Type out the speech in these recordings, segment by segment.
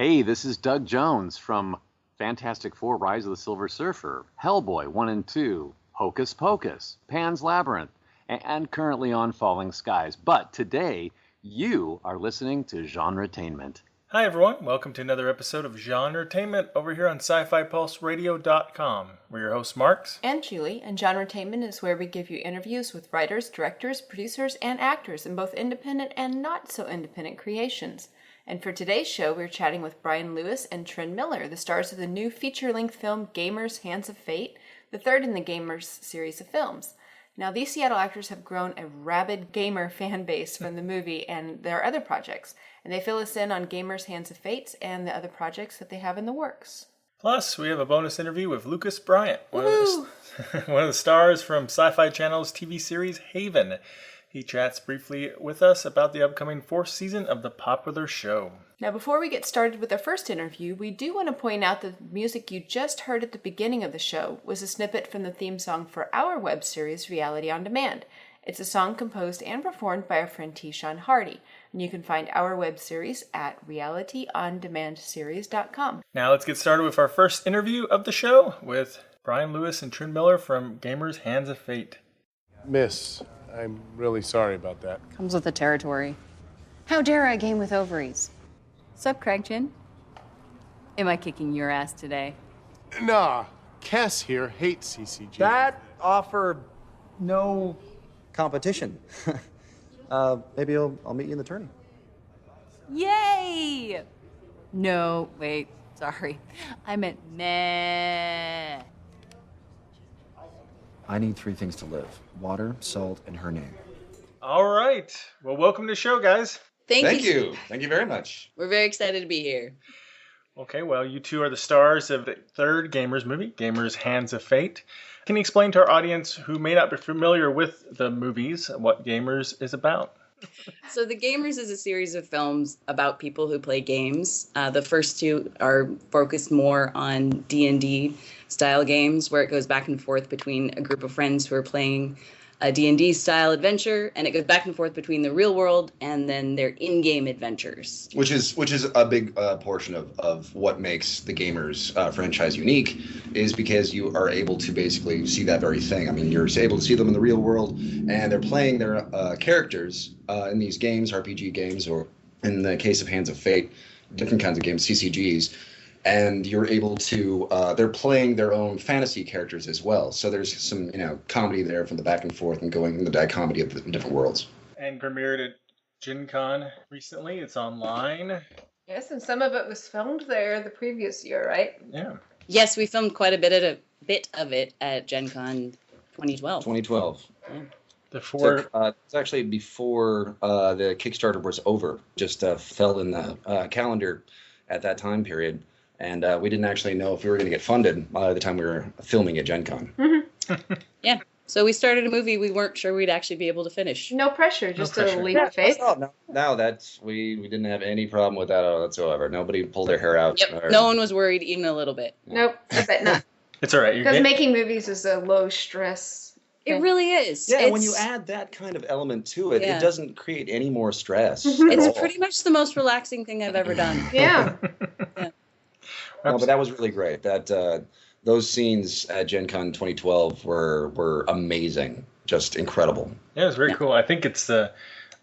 Hey, this is Doug Jones from Fantastic Four: Rise of the Silver Surfer, Hellboy 1 and 2, Hocus Pocus, Pan's Labyrinth, and currently on Falling Skies. But today, you are listening to GenreTainment. Hi everyone, welcome to another episode of GenreTainment over here on SyFyPulseRadio.com. We're your hosts Marx and Julie, and GenreTainment is where we give you interviews with writers, directors, producers, and actors in both independent and not so independent creations. And for today's show, we're chatting with Brian Lewis and Trin Miller, the stars of the new feature-length film Gamers Hands of Fate, the third in the Gamers series of films. Now, these Seattle actors have grown a rabid gamer fan base from the movie and their other projects, and they fill us in on Gamers Hands of Fate and the other projects that they have in the works. Plus, we have a bonus interview with Lucas Bryant, one of the stars from Sci-Fi Channel's TV series Haven. He chats briefly with us about the upcoming fourth season of the popular show. Now, before we get started with our first interview, we do want to point out that the music you just heard at the beginning of the show was a snippet from the theme song for our web series, Reality on Demand. It's a song composed and performed by our friend T-Sean Hardy, and you can find our web series at realityondemandseries.com. Now let's get started with our first interview of the show with Brian Lewis and Trin Miller from Gamers Hands of Fate. Miss, I'm really sorry about that. Comes with the territory. How dare I game with ovaries? Sup, Craigchin? Am I kicking your ass today? Nah, Cass here hates CCG. That offer no competition. Maybe I'll meet you in the tourney. Yay! No, wait, sorry. I meant meh. I need 3 things to live: water, salt, and her name. All right. Well, welcome to the show, guys. Thank you. Thank you very much. We're very excited to be here. Okay, well, you two are the stars of the third Gamers movie, Gamers Hands of Fate. Can you explain to our audience who may not be familiar with the movies what Gamers is about? So The Gamers is a series of films about people who play games. The first two are focused more on D&D style games, where it goes back and forth between a group of friends who are playing a D&D style adventure, and it goes back and forth between the real world and then their in-game adventures. Which is a big portion of what makes the Gamers franchise unique, is because you are able to basically see that very thing. I mean, you're able to see them in the real world, and they're playing their characters in these games, RPG games, or in the case of Hands of Fate, different kinds of games, CCGs. And you're able to, they're playing their own fantasy characters as well. So there's some, comedy there from the back and forth and going in the dichotomy of the different worlds. And premiered at Gen Con recently. It's online. Yes, and some of it was filmed there the previous year, right? Yeah. Yes, we filmed quite a bit of it at Gen Con 2012. 2012. Yeah. It's actually before the Kickstarter was over. Just fell in the calendar at that time period. And we didn't actually know if we were going to get funded by the time we were filming at Gen Con. Mm-hmm. Yeah. So we started a movie we weren't sure we'd actually be able to finish. No pressure, just a leap of faith. No, we didn't have any problem with that whatsoever. Nobody pulled their hair out. Yep. No one was worried even a little bit. Nope, I bet not. It's all right. Because making movies is a low stress. It really is. Yeah, when you add that kind of element to it, it doesn't create any more stress. It's pretty much the most relaxing thing I've ever done. Yeah. Yeah. No, but that was really great. That those scenes at Gen Con 2012 were amazing, just incredible. Yeah, it was very cool. I think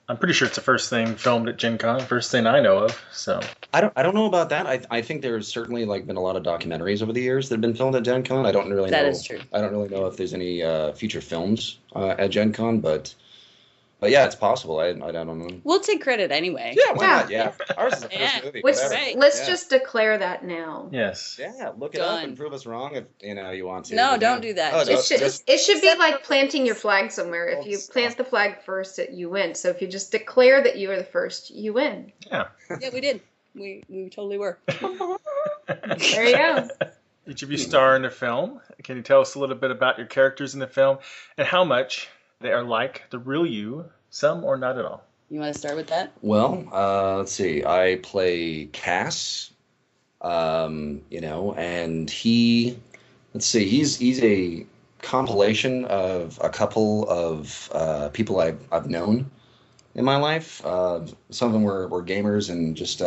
I'm pretty sure it's the first thing filmed at Gen Con, first thing I know of. So I don't know about that. I think there's certainly been a lot of documentaries over the years that have been filmed at Gen Con. I don't really know. That is true. I don't really know if there's any feature films at Gen Con, but yeah, it's possible. I don't know. We'll take credit anyway. Yeah, why not? Yeah, ours is the first movie. Let's just declare that now. Yes. Yeah, look it up and prove us wrong if you want to. No, don't do that. It should be like planting your flag somewhere. If you plant the flag first, you win. So if you just declare that you are the first, you win. Yeah. Yeah, we did. We totally were. There you go. Each of you star in the film. Can you tell us a little bit about your characters in the film and how much they are like the real you, some or not at all? You want to start with that? Well, let's see. I play Cass, and he's a compilation of a couple of people I've known in my life. Some of them were gamers and just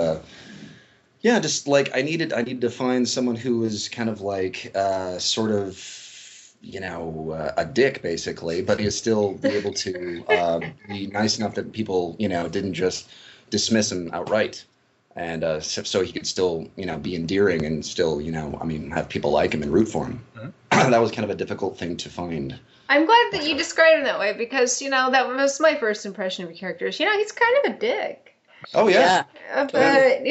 Yeah, just like I needed to find someone who was kind of like sort of, a dick basically, but he'd still be able to be nice enough that people, didn't just dismiss him outright. And so he could still, be endearing and still, have people like him and root for him. Mm-hmm. That was kind of a difficult thing to find. I'm glad that you described him that way because, that was my first impression of your characters. He's kind of a dick. Oh, yeah. But,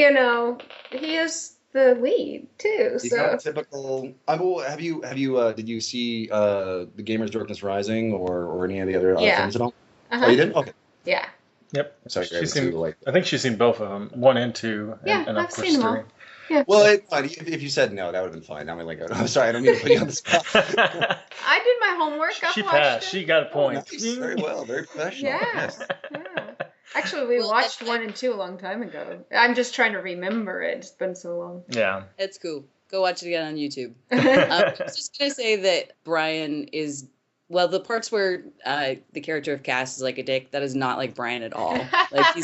he is the lead, too. He's so. not a typical... did you see The Gamer's Darkness Rising or any of the other films at all? Uh-huh. Oh, you did? Okay. Yeah. Yep. Sorry, I think she's seen both of them, 1 and 2. And I've seen them all. Yeah. Well, it's fine. If you said no, that would have been fine. I'm sorry, I don't mean to put you on the spot. I did my homework. She passed. She got a point. Oh, nice. Very well. Very professional. Yeah. Yes. Yeah. Actually, we watched 1 and 2 a long time ago. I'm just trying to remember it. It's been so long. Yeah. It's cool. Go watch it again on YouTube. I was just going to say that Brian is... Well, the parts where the character of Cass is like a dick, that is not like Brian at all. Like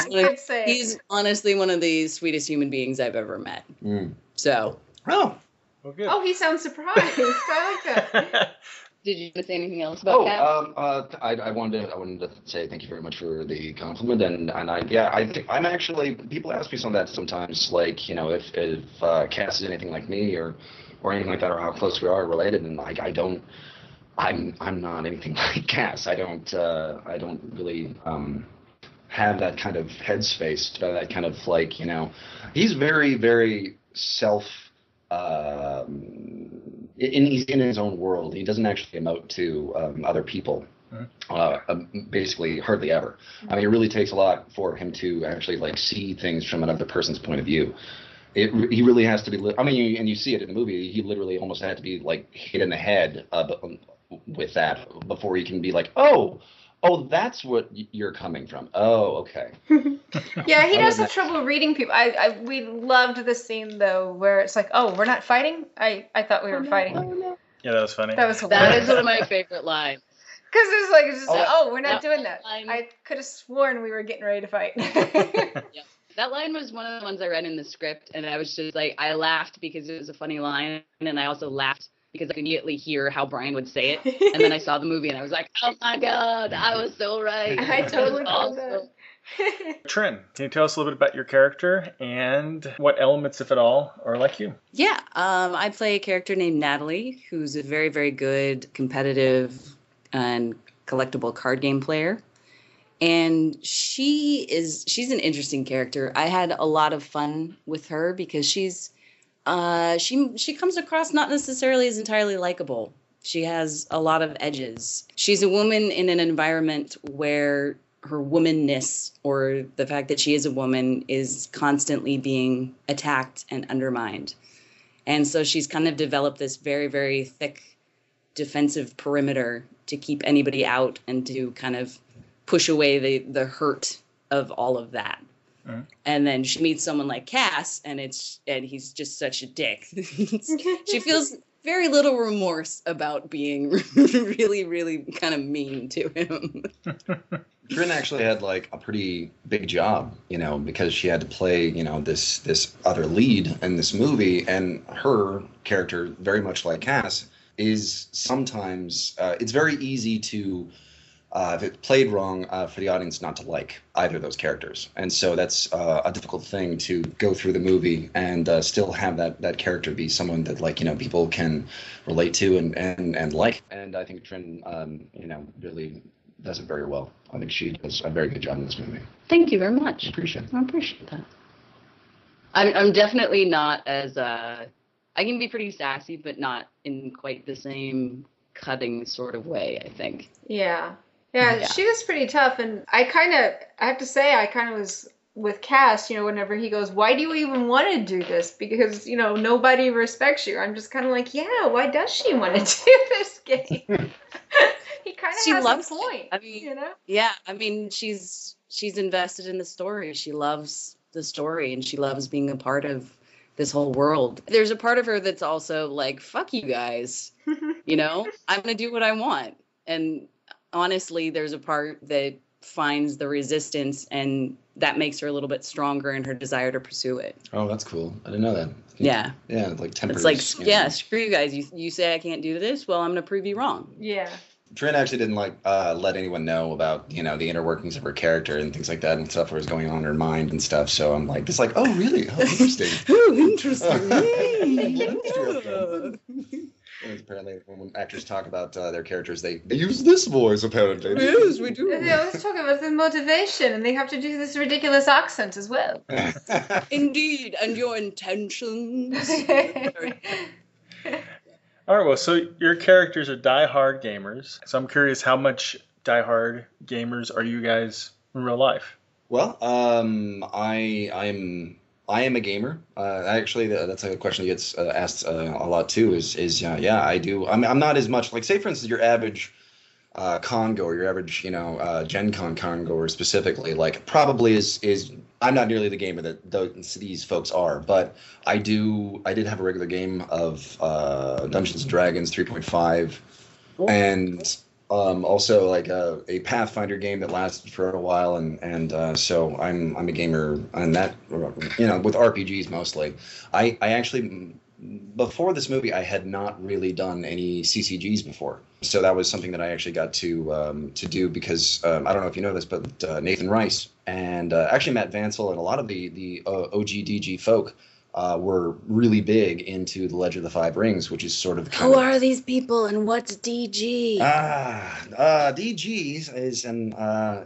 he's honestly one of the sweetest human beings I've ever met. Mm. So. Oh. Well, good. Oh, he sounds surprised. I like that. Did you want to say anything else about Cass? I wanted to say thank you very much for the compliment, and I think I'm actually, people ask me some of that sometimes, like if Cass is anything like me or anything like that, or how close we are related, and like I'm not anything like Cass. I don't really have that kind of headspace, that kind of like, he's very, very he's in his own world. He doesn't actually emote to other people, basically hardly ever. I mean, it really takes a lot for him to actually like see things from another person's point of view. He really has to be, and you see it in the movie, he literally almost had to be like hit in the head with that before he can be like, oh, that's what you're coming from. Oh, okay. Yeah, he does have trouble reading people. We loved the scene though where it's like, oh, we're not fighting. I thought we were fighting. Oh, no. Yeah, that was funny. That was hilarious. That is one of my favorite lines. Because it's just we're not doing that. I could have sworn we were getting ready to fight. Yeah. That line was one of the ones I read in the script, and I was just like, I laughed because it was a funny line, and I also laughed because I could immediately hear how Brian would say it. And then I saw the movie, and I was like, oh my God, I was so right. I totally awesome. that. Trin, can you tell us a little bit about your character and what elements, if at all, are like you? Yeah, I play a character named Natalie, who's a very, very good competitive and collectible card game player. And she's an interesting character. I had a lot of fun with her because she comes across not necessarily as entirely likable. She has a lot of edges. She's a woman in an environment where her womanness, or the fact that she is a woman, is constantly being attacked and undermined. And so she's kind of developed this very, very thick defensive perimeter to keep anybody out and to kind of push away the hurt of all of that. Mm-hmm. And then she meets someone like Cass, and he's just such a dick. She feels very little remorse about being really, really kind of mean to him. Trin actually had like a pretty big job, because she had to play, this other lead in this movie, and her character, very much like Cass, is sometimes it's very easy to if it's played wrong, for the audience not to like either of those characters. And so that's a difficult thing to go through the movie and still have that character be someone that, like, people can relate to and like. And I think Trin, really does it very well. I think she does a very good job in this movie. Thank you very much. I appreciate it. I appreciate that. I'm definitely not as... I can be pretty sassy, but not in quite the same cutting sort of way, I think. Yeah, she was pretty tough, and I have to say, I kind of was with Cass, whenever he goes, why do you even want to do this? Because, nobody respects you. I'm just kind of like, yeah, why does she want to do this game? He kind of has a point, I mean, Yeah, I mean, she's invested in the story. She loves the story, and she loves being a part of this whole world. There's a part of her that's also like, fuck you guys, I'm going to do what I want. And honestly, there's a part that finds the resistance, and that makes her a little bit stronger in her desire to pursue it. Oh, that's cool. I didn't know that. Yeah. Yeah, like tempers. It's like, yeah, screw you guys. You say I can't do this? Well, I'm going to prove you wrong. Yeah. Trin actually didn't let anyone know about, the inner workings of her character and things like that and stuff that was going on in her mind and stuff. So I'm like, oh, really? Oh, interesting. Oh, interesting. Apparently, when actors talk about their characters, they use this voice, apparently. Yes, we do. They always talk about the motivation, and they have to do this ridiculous accent as well. Indeed, and your intentions. All right, well, so your characters are die-hard gamers. So I'm curious, how much die-hard gamers are you guys in real life? Well, I am a gamer. Actually, that's a question that gets asked a lot too. Yeah, I do. I'm not as much like, say, for instance, your average con goer, your average Gen Con goer specifically, like probably is. I'm not nearly the gamer that these folks are, but I did have a regular game of Dungeons and Dragons 3.5, and also like a Pathfinder game that lasted for a while, and so I'm a gamer on that, with RPGs mostly. I actually, before this movie, I had not really done any CCGs before, so that was something that I actually got to do because I don't know if you know this, but Nathan Rice and actually Matt Vancel and a lot of the OG DG folk were really big into the Legend of the Five Rings, which is sort of Who are these people and what's DG? DG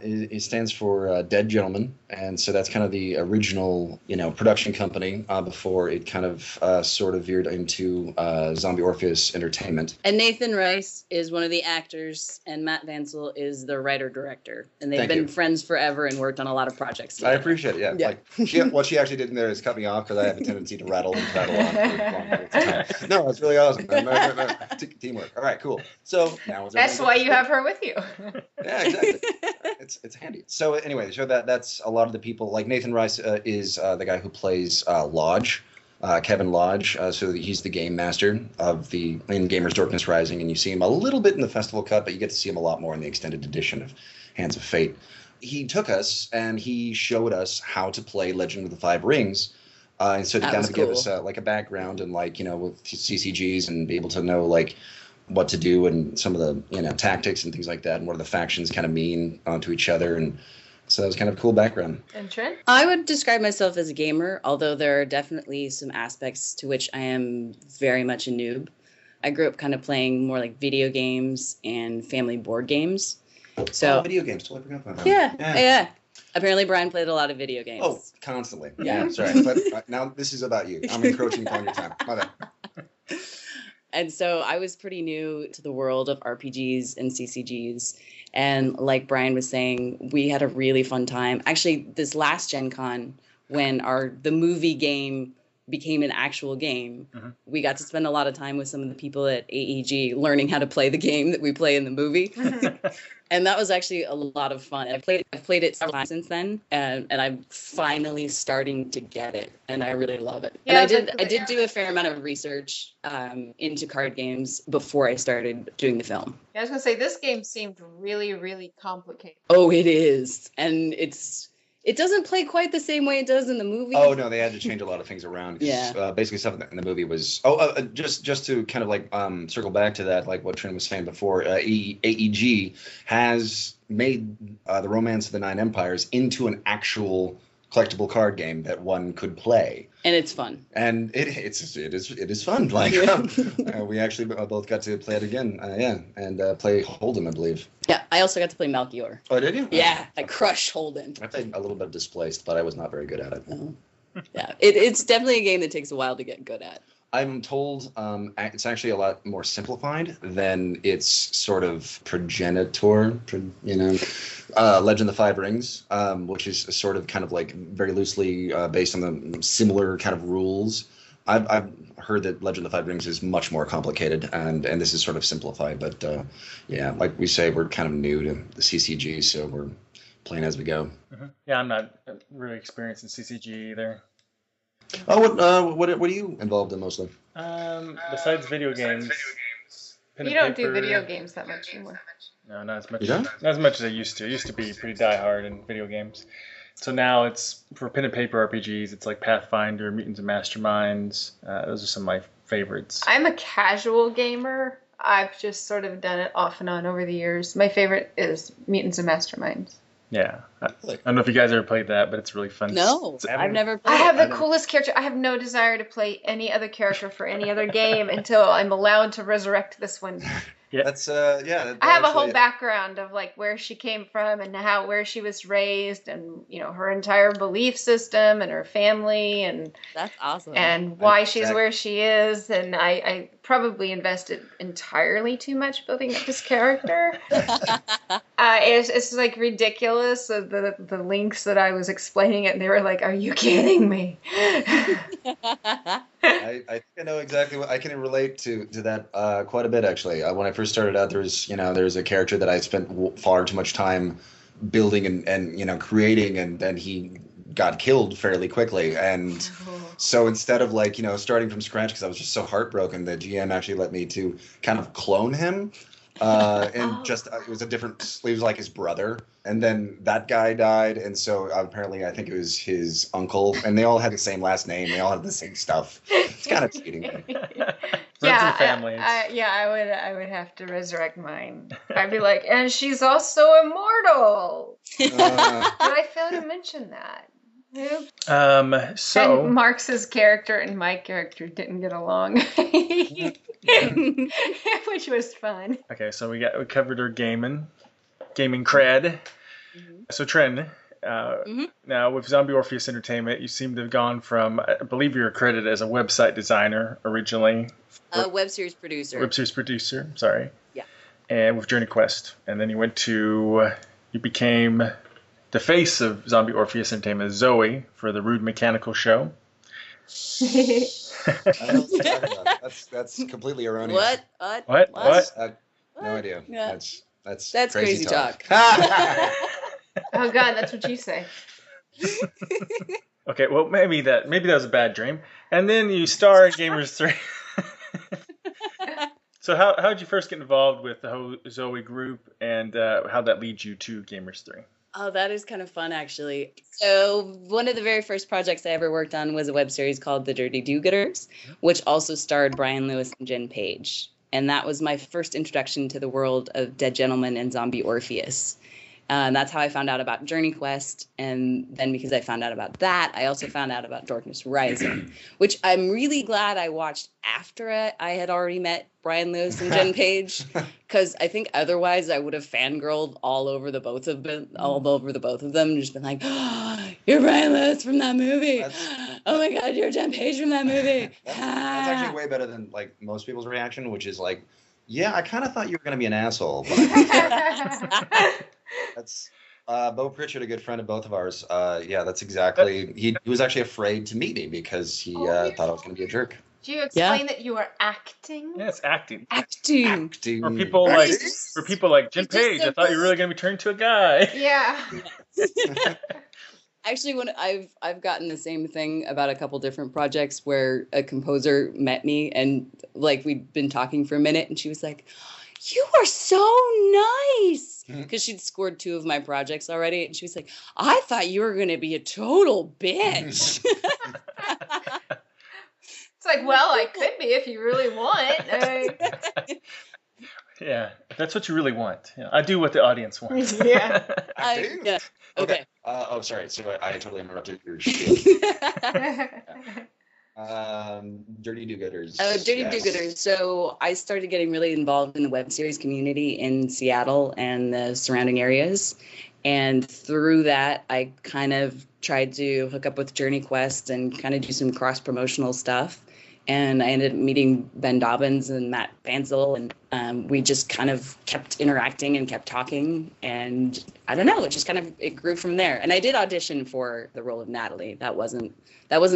it stands for Dead Gentlemen, and so that's kind of the original production company before it kind of sort of veered into Zombie Orpheus Entertainment. And Nathan Rice is one of the actors, and Matt Vancel is the writer-director, and they've been friends forever and worked on a lot of projects together. I appreciate it. Yeah. Like what she actually did in there is cut me off because I have a tendency to rattle and prattle on for long periods of time. No, it's really awesome. Teamwork. All right, cool. So now that's why you have her with you. Yeah, exactly. It's handy. So anyway, so that's a lot of the people. Like Nathan Rice is the guy who plays Lodge, Kevin Lodge. So he's the game master in Gamers Darkness Rising, and you see him a little bit in the festival cut, but you get to see him a lot more in the extended edition of Hands of Fate. He took us and he showed us how to play Legend of the Five Rings. And so to kind of give us like a background and with CCGs and be able to know like what to do and some of the tactics and things like that and what do the factions kind of mean to each other, and so that was kind of a cool background. And Trin? I would describe myself as a gamer, although there are definitely some aspects to which I am very much a noob. I grew up kind of playing more like video games and family board games. So video games, totally forgot about that. Yeah. Apparently, Brian played a lot of video games. Oh, constantly. Yeah, sorry. But now this is about you. I'm encroaching upon your time. My bad. And so I was pretty new to the world of RPGs and CCGs. And like Brian was saying, we had a really fun time. Actually, this last Gen Con, when the movie game became an actual game, we got to spend a lot of time with some of the people at AEG learning how to play the game that we play in the movie. And that was actually a lot of fun. I've played it several times since then, and I'm finally starting to get it, and I really love it. Yeah, and I did do a fair amount of research into card games before I started doing the film. Yeah, I was going to say, this game seemed really, really complicated. Oh, it is. And it doesn't play quite the same way it does in the movie. Oh, no, they had to change a lot of things around. Yeah. Basically, stuff in the movie was... just to kind of like circle back to that, like what Trin was saying before, AEG has made the Romance of the Nine Empires into an actual collectible card game that one could play. And it's fun. And it is fun. Like we actually both got to play it again. And play Holden, I believe. Yeah, I also got to play Melchior. Oh, did you? Yeah, I crushed Holden. I played a little bit of Displaced, but I was not very good at it. No. Yeah, it's definitely a game that takes a while to get good at. I'm told it's actually a lot more simplified than its sort of progenitor, Legend of the Five Rings, which is sort of kind of like very loosely based on the similar kind of rules. I've heard that Legend of the Five Rings is much more complicated, and this is sort of simplified. But like we say, we're kind of new to the CCG, so we're playing as we go. Yeah, I'm not really experienced in CCG either. Oh, what are you involved in mostly? Besides video games, pen You and don't do paper. video games that much anymore. No, not as much. You don't? Not as much as I used to. I used to be pretty diehard in video games. So now it's for pen and paper RPGs. It's like Pathfinder, Mutants and Masterminds. Those are some of my favorites. I'm a casual gamer. I've just sort of done it off and on over the years. My favorite is Mutants and Masterminds. Yeah, I don't know if you guys ever played that, but it's really fun. No, I've never played I have it. the coolest character. I have no desire to play any other character for any other game until I'm allowed to resurrect this one. Yeah. That's I have a whole background of like where she came from and where she was raised, and her entire belief system and her family, and That's awesome. and why she's where she is. And I probably invested entirely too much building up this character. It's like ridiculous. The links that I was explaining it, and they were like, "Are you kidding me?" I think I know exactly what I can relate to that quite a bit actually. When I first started out, there's a character that I spent far too much time building and creating, and then he got killed fairly quickly. And so instead of starting from scratch, because I was just so heartbroken, the GM actually let me to kind of clone him. And just it was he was like his brother, and then that guy died, and so apparently I think it was his uncle, and they all had the same last name, they all had the same stuff. It's kind of cheating. I would have to resurrect mine. I'd be like, and she's also immortal. Did I fail to mention that? So and Marx's character and my character didn't get along, which was fun. Okay, so we covered our gaming cred. So Trin, now with Zombie Orpheus Entertainment, you seem to have gone from, I believe you were credited as a website designer originally. Web series producer. Sorry. Yeah. And with Journey Quest, and then you became the face of Zombie Orpheus Entertainment, Zoe, for the Rude Mechanical Show. I don't know what you're talking about. That's completely erroneous. What? No idea. Yeah. That's crazy talk. Oh God, that's what you say. Okay, well maybe that was a bad dream. And then you star in Gamers 3. So how did you first get involved with the whole Zoe group, and how that leads you to Gamers 3? Oh, that is kind of fun, actually. So one of the very first projects I ever worked on was a web series called The Dirty Do-Gooders, which also starred Brian Lewis and Jen Page. And that was my first introduction to the world of Dead Gentleman and Zombie Orpheus. And that's how I found out about Journey Quest. And then because I found out about that, I also found out about Darkness Rising, which I'm really glad I watched after I had already met Brian Lewis and Jen Page, because I think otherwise I would have fangirled all over the both of them, just been like, oh, you're Brian Lewis from that movie. Oh my God, you're Jen Page from that movie. That's actually way better than most people's reaction, which is like, yeah, I kind of thought you were going to be an asshole. That's Bo Pritchard, a good friend of both of ours. Yeah, that's exactly. He was actually afraid to meet me because he thought I was going to be a jerk. Do you explain that you are acting? Yeah, it's acting. Acting. For people like Jen Page, I thought you were really going to be turned to a guy. Yeah. Actually, when I've gotten the same thing about a couple different projects where a composer met me and we'd been talking for a minute, and she was like, "You are so nice," because she'd scored 2 of my projects already, and she was like, "I thought you were going to be a total bitch." It's like, well, I could be if you really want. Yeah, if that's what you really want. Yeah, I do what the audience wants. Yeah. Yeah. Okay. Oh, sorry. So I totally interrupted your spiel. Dirty Do-Gooders. Dirty Do-Gooders. So I started getting really involved in the web series community in Seattle and the surrounding areas. And through that, I kind of tried to hook up with Journey Quest and kind of do some cross-promotional stuff. And I ended up meeting Ben Dobbins and Matt Banzel, and we just kind of kept interacting and kept talking. And I don't know, it grew from there. And I did audition for the role of Natalie. That wasn't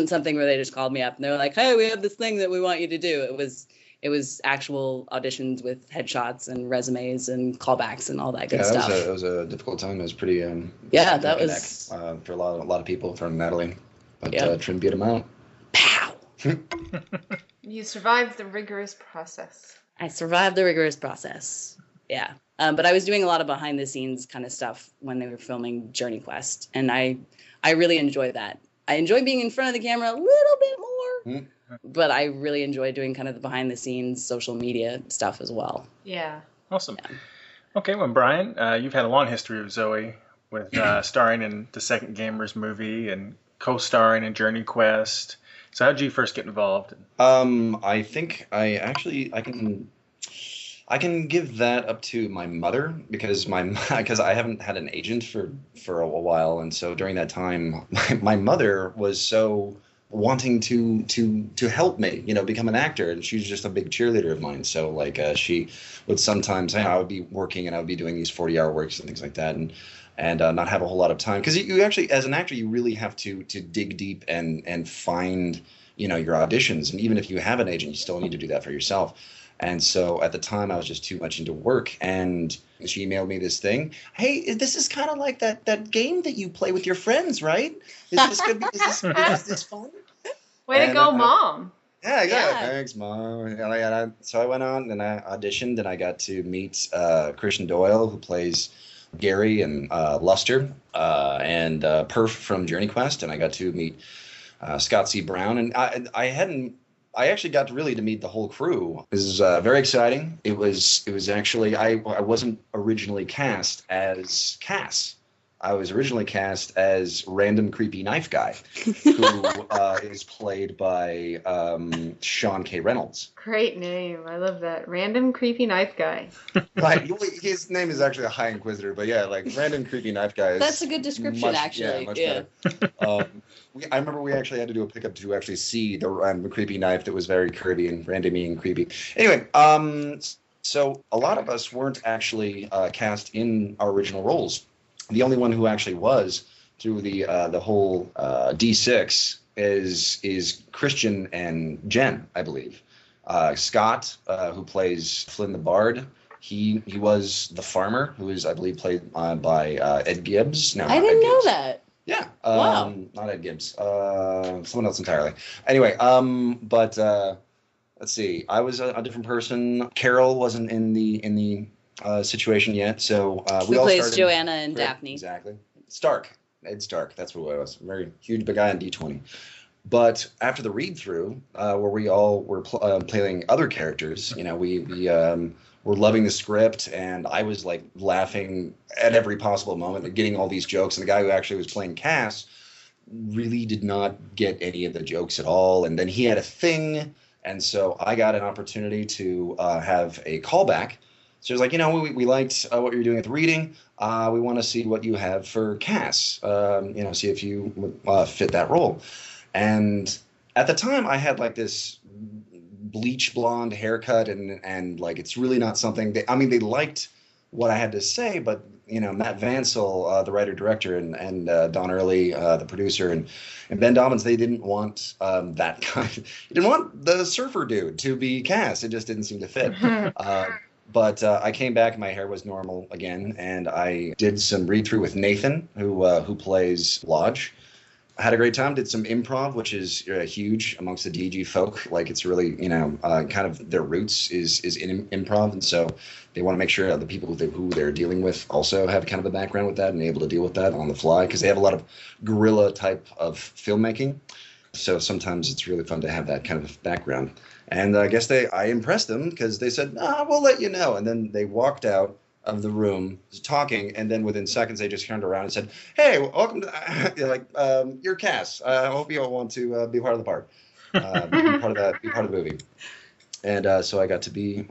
something where they just called me up and they were like, "Hey, we have this thing that we want you to do." It was actual auditions with headshots and resumes and callbacks and all that good stuff. It was a difficult time. It was pretty. That was for a lot of people from Natalie, but Trin beat him out. Pow. You survived the rigorous process. I survived the rigorous process. Yeah. But I was doing a lot of behind the scenes kind of stuff when they were filming Journey Quest. And I really enjoyed that. I enjoy being in front of the camera a little bit more, but I really enjoy doing kind of the behind the scenes social media stuff as well. Yeah. Awesome. Yeah. Okay, well, Brian, you've had a long history with Zoe, with starring in the Second Gamers movie and co-starring in Journey Quest. So how did you first get involved? I think I can give that up to my mother because I haven't had an agent for a while, and so during that time, my mother was so wanting to help me, become an actor, and she's just a big cheerleader of mine. So like she would sometimes, I would be working and I would be doing these 40-hour works and things like that, and not have a whole lot of time because you actually, as an actor, you really have to dig deep and find your auditions, and even if you have an agent, you still need to do that for yourself. And so at the time, I was just too much into work, and she emailed me this thing. Hey, this is kind of like that game that you play with your friends, right? Is this fun? Way to go, Mom. Yeah, thanks, Mom. And so I went on and I auditioned, and I got to meet Christian Doyle, who plays Gary and Luster, and Perf from Journey Quest, and I got to meet Scott C. Brown, and I actually got to meet the whole crew. This is very exciting. It was actually, I wasn't originally cast as Cass. I was originally cast as Random Creepy Knife Guy, who is played by Sean K. Reynolds. Great name. I love that. Random Creepy Knife Guy. Like, his name is actually a High Inquisitor, but yeah, like Random Creepy Knife Guy. That's a good description, actually. Yeah, much better. I remember we actually had to do a pickup to actually see the Random Creepy Knife that was very curvy and randomy and creepy. Anyway, so a lot of us weren't actually cast in our original roles. The only one who actually was through the whole D6 is Christian and Jen, I believe. Scott, who plays Flynn the Bard, he was the farmer, who is, I believe, played by Ed Gibbs. No, I didn't know that. Yeah. Wow. Not Ed Gibbs. Someone else entirely. Anyway, but let's see. I was a different person. Carol wasn't in the situation yet, so we all plays started. Joanna and Daphne. Exactly. Ed Stark. That's what it was. Very huge, big guy on D20. But after the read through, where we all were playing other characters, we were loving the script, and I was like laughing at every possible moment, and getting all these jokes. And the guy who actually was playing Cass really did not get any of the jokes at all. And then he had a thing, and so I got an opportunity to have a callback. So it was like, we liked what you're doing at the reading. We want to see what you have for Cass. See if you would fit that role. And at the time, I had like this bleach blonde haircut, and like it's really not something. They liked what I had to say, but Matt Vansel, the writer director, and Don Early, the producer, and Ben Dobbins, they didn't want that kind. They didn't want the surfer dude to be Cass. It just didn't seem to fit. But I came back, and my hair was normal again, and I did some read-through with Nathan, who plays Lodge. I had a great time, did some improv, which is huge amongst the DG folk. Like, it's really, kind of their roots is in improv, and so they want to make sure the people who they're dealing with also have kind of a background with that and able to deal with that on the fly, because they have a lot of guerrilla type of filmmaking. So sometimes it's really fun to have that kind of background. And I guess I impressed them because they said, we'll let you know. And then they walked out of the room talking, and then within seconds they just turned around and said, "Hey, welcome to you're Cass. I hope you all want to be part of the part, be part of the movie." And so I got to be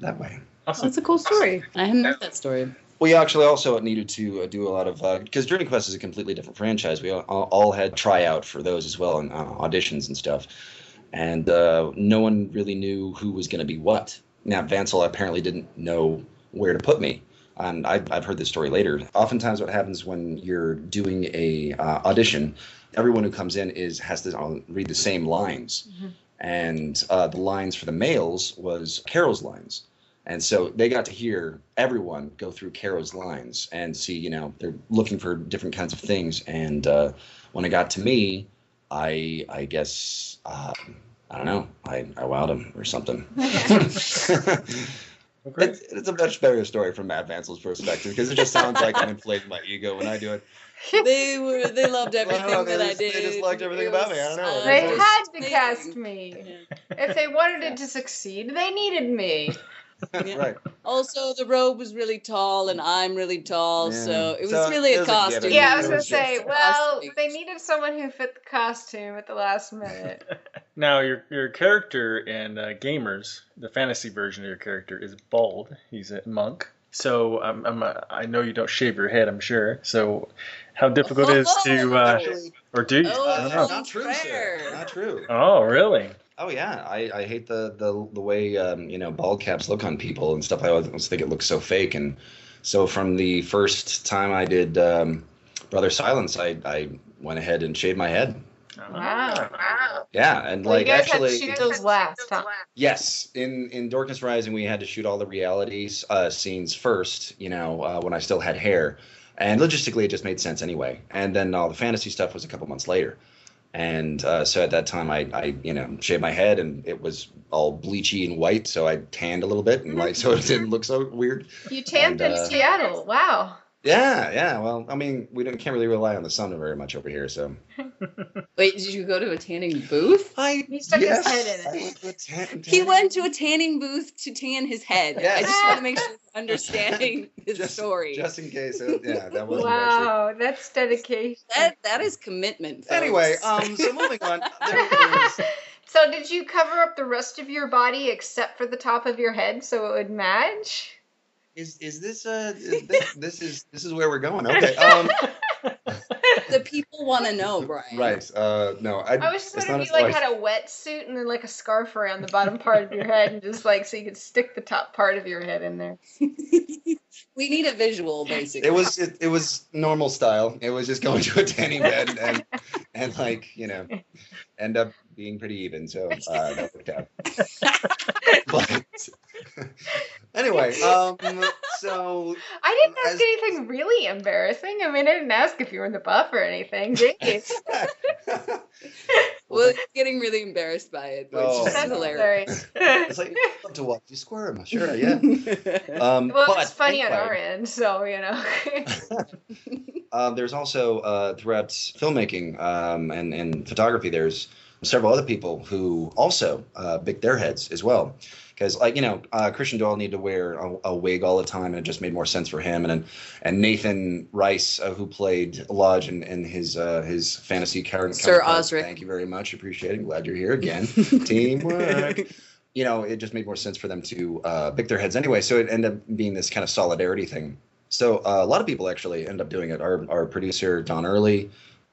that way. Awesome. That's a cool story. I hadn't heard that story. We actually also needed to do a lot of because Journey Quest is a completely different franchise. We all had tryout for those as well, and auditions and stuff. And no one really knew who was going to be what. Now, Vansel apparently didn't know where to put me. And I've heard this story later. Oftentimes what happens when you're doing a audition, everyone who comes in has to read the same lines. Mm-hmm. And the lines for the males was Carol's lines. And so they got to hear everyone go through Carol's lines and see, they're looking for different kinds of things. And when it got to me, I guess I I don't know. I wowed him or something. Well, great. It's a much better story from Matt Vansel's perspective because it just sounds like I'm inflating my ego when I do it. They loved everything that I did. They just liked everything about me. I don't know. They had to cast me. If they wanted it to succeed, they needed me. Yeah. Right. Also, the robe was really tall, and I'm really tall, so it was really it a was a costume. given. Yeah, I was It going to was say, just- well, they needed someone who fit the costume at the last minute. Now, your character in Gamers, the fantasy version of your character, is bald. He's a monk. So I know you don't shave your head, I'm sure. So how difficult it is to, or do you? I don't know. Not true, sir. Not true. Oh, really? Oh yeah, I hate the way bald caps look on people and stuff. I always think it looks so fake. And so from the first time I did Brother Silence, I went ahead and shaved my head. Wow. Yeah, and Well, like you guys actually, had to shoot those last, huh? yes, in Darkness Rising we had to shoot all the reality scenes first. When I still had hair, and logistically it just made sense anyway. And then all the fantasy stuff was a couple months later. And so at that time, I shaved my head, and it was all bleachy and white, so I tanned a little bit, and so it didn't look so weird. You tanned in Seattle. Wow. Yeah. Well, I mean, can't really rely on the sun very much over here, so. Wait, did you go to a tanning booth? He stuck his head in it. He went to a tanning booth to tan his head. Yes. I just want to make sure you're understanding the story. Just in case, that wasn't Wow, that's dedication. That is commitment, folks. Anyway, so moving on. So did you cover up the rest of your body except for the top of your head so it would match? Is this this is where we're going? Okay. The people want to know, Brian. Right. No. I was just wondering if you had a wetsuit and then like a scarf around the bottom part of your head, and just like so you could stick the top part of your head in there. We need a visual, basically. It was normal style. It was just going to a tanning bed and end up being pretty even. So that worked out. But anyway, so I didn't ask anything really embarrassing. I mean, I didn't ask if you were in the buff or anything. Jeez. Well, it's getting really embarrassed by it, which is That's hilarious. It's like I love to watch you squirm. Sure, yeah. Well, it's funny on our end, so there's also throughout filmmaking and photography, there's several other people who also bick their heads as well. Because Christian Doyle needed to wear a wig all the time, and it just made more sense for him. And Nathan Rice, who played Lodge in his fantasy character, Sir Osric. Thank you very much, appreciate it. Glad you're here again. Teamwork. It just made more sense for them to bick their heads anyway. So it ended up being this kind of solidarity thing. So a lot of people actually end up doing it. Our producer Don Early,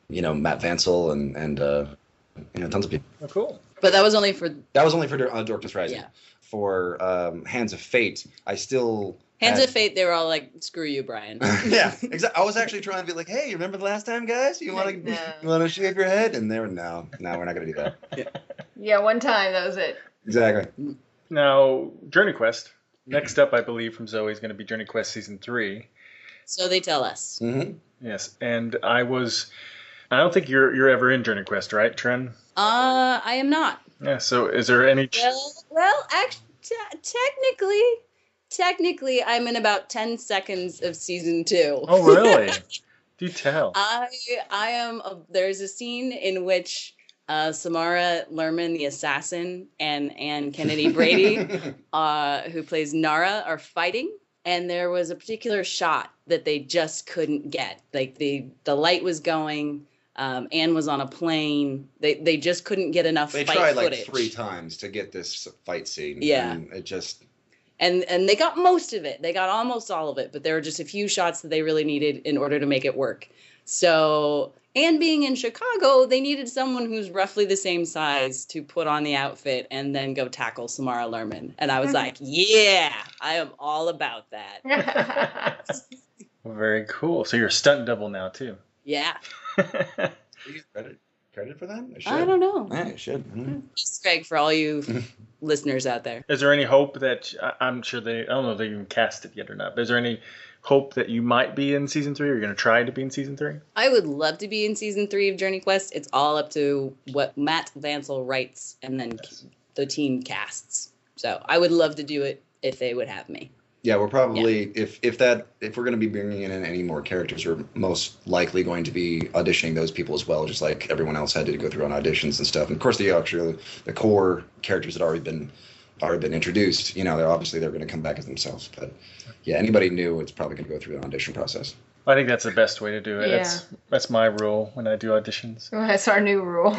Matt Vansel, and tons of people. Oh, cool. But that was only for Darkness Rising. Yeah. For Hands of Fate, I still Hands of Fate. They were all like, "Screw you, Brian." Yeah, exactly. I was actually trying to be like, "Hey, you remember the last time, guys? You want to shave your head?" And they were, no, we're not going to do that. Yeah, one time that was it. Exactly. Now, Journey Quest. Next up, I believe, from Zoe is going to be Journey Quest Season 3. So they tell us. Mm-hmm. Yes, and I don't think you're ever in Journey Quest, right, Trin? I am not. Yeah, so is there any... Well, actually, technically, I'm in about 10 seconds of Season 2. Oh, really? Do tell. I am... There's a scene in which Samara Lerman, the assassin, and Anne Kennedy Brady, who plays Nara, are fighting. And there was a particular shot that they just couldn't get. Like, the light was going... Anne was on a plane. They just couldn't get enough fight footage. They tried like 3 times to get this fight scene. Yeah. And it just... And they got most of it. They got almost all of it. But there were just a few shots that they really needed in order to make it work. So, and being in Chicago, they needed someone who's roughly the same size to put on the outfit and then go tackle Samara Lerman. And I was like, yeah, I am all about that. Very cool. So you're a stunt double now, too. Yeah. credit for that? I should. I don't know. Yeah, I should. Just Craig, for all you listeners out there. Is there any hope that I'm sure I don't know if they even cast it yet or not, but is there any hope that you might be in season 3 or you're going to try to be in season 3? I would love to be in season 3 of Journey Quest. It's all up to what Matt Vancel writes and then the team casts. So I would love to do it if they would have me. Yeah, we're probably if we're going to be bringing in any more characters, we're most likely going to be auditioning those people as well, just like everyone else had to go through on auditions and stuff. And of course, the core characters that already been introduced. You know, they're going to come back as themselves. But yeah, anybody new, it's probably going to go through an audition process. I think that's the best way to do it. Yeah. That's my rule when I do auditions. Well, that's our new rule.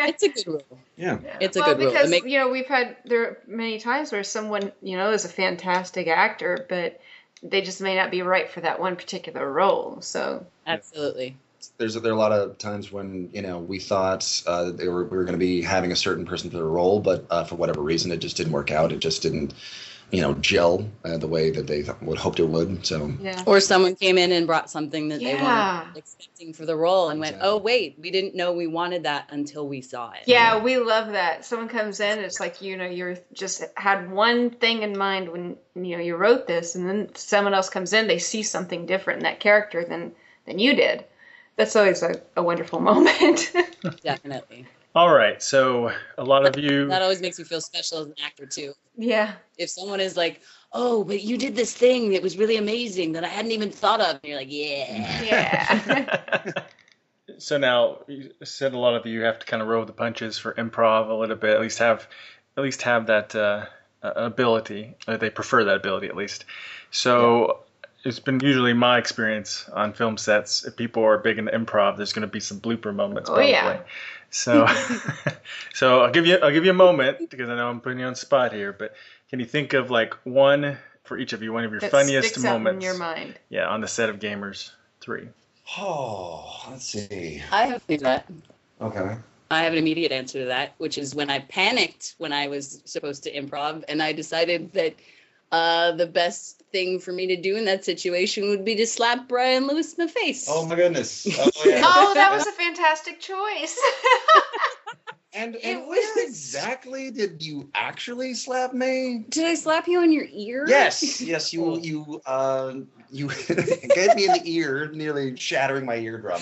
It's a good rule. Yeah. It's a good rule. Because, there are many times where someone, is a fantastic actor, but they just may not be right for that one particular role. So Absolutely. There are a lot of times when, we thought we were going to be having a certain person for the role, but for whatever reason, it just didn't work out. It just didn't, gel the way that they would hoped it would. So Or someone came in and brought something that they weren't expecting for the role and went, oh, wait, we didn't know we wanted that until we saw it. Yeah, we love that. Someone comes in, it's like, you're just had one thing in mind when, you wrote this, and then someone else comes in, they see something different in that character than you did. That's always a wonderful moment. Definitely. All right, so a lot of you... That always makes me feel special as an actor, too. Yeah. If someone is like, oh, but you did this thing that was really amazing that I hadn't even thought of, and you're like, yeah. Yeah. So now, you said a lot of you have to kind of roll the punches for improv a little bit, at least have that ability. They prefer that ability, at least. So... It's been usually my experience on film sets. If people are big into improv, there's going to be some blooper moments. Probably. Yeah. So, I'll give you a moment because I know I'm putting you on the spot here. But can you think of like one for each of you, one of your that funniest sticks out moments in your mind? Yeah, on the set of Gamers 3. Oh, let's see. I have that. Okay. I have an immediate answer to that, which is when I panicked when I was supposed to improv, and I decided that the best thing for me to do in that situation would be to slap Brian Lewis in the face. Oh my goodness. Oh, yeah. That was a fantastic choice. And where exactly did you actually slap me? Did I slap you on your ear? Yes, you gave me in the ear, nearly shattering my eardrum.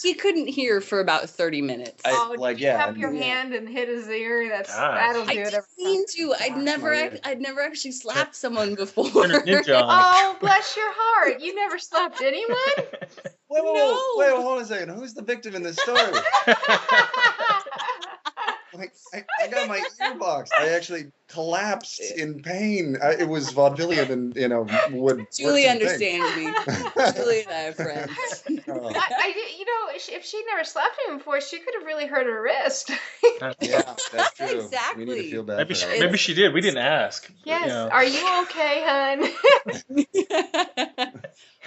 He couldn't hear for about 30 minutes. Did you have your hand and hit his ear? That'll do it. I mean to. I'd never actually slapped someone before. Oh, bless your heart! You never slapped anyone? Wait, hold on a second. Who's the victim in this story? I got my ear boxed. I actually collapsed in pain. It was vaudevillian and, would... Julie understands me. Julie and I are friends. If she'd never slapped him before, she could have really hurt her wrist. Yeah, that's true. Exactly. We need to feel bad for her. Maybe she did. We didn't ask. Yes. Are you okay, hon?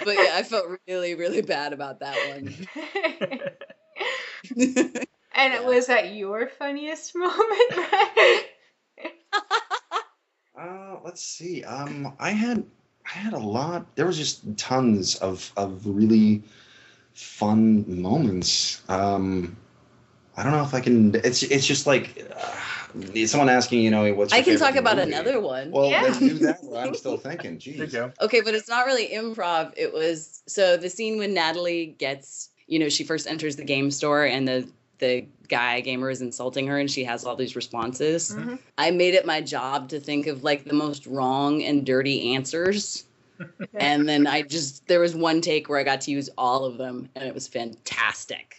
But yeah, I felt really, really bad about that one. And was that your funniest moment, right? Let's see. I had a lot. There was just tons of really fun moments. I don't know if I can. It's just like someone asking, what's. I your can talk favorite about movie? another one. Well, let's do that. I'm still thinking. Jeez. There you go. Okay, but it's not really improv. It was so the scene when Natalie gets, she first enters the game store and the guy gamer is insulting her and she has all these responses. Mm-hmm. I made it my job to think of like the most wrong and dirty answers. And then there was one take where I got to use all of them and it was fantastic.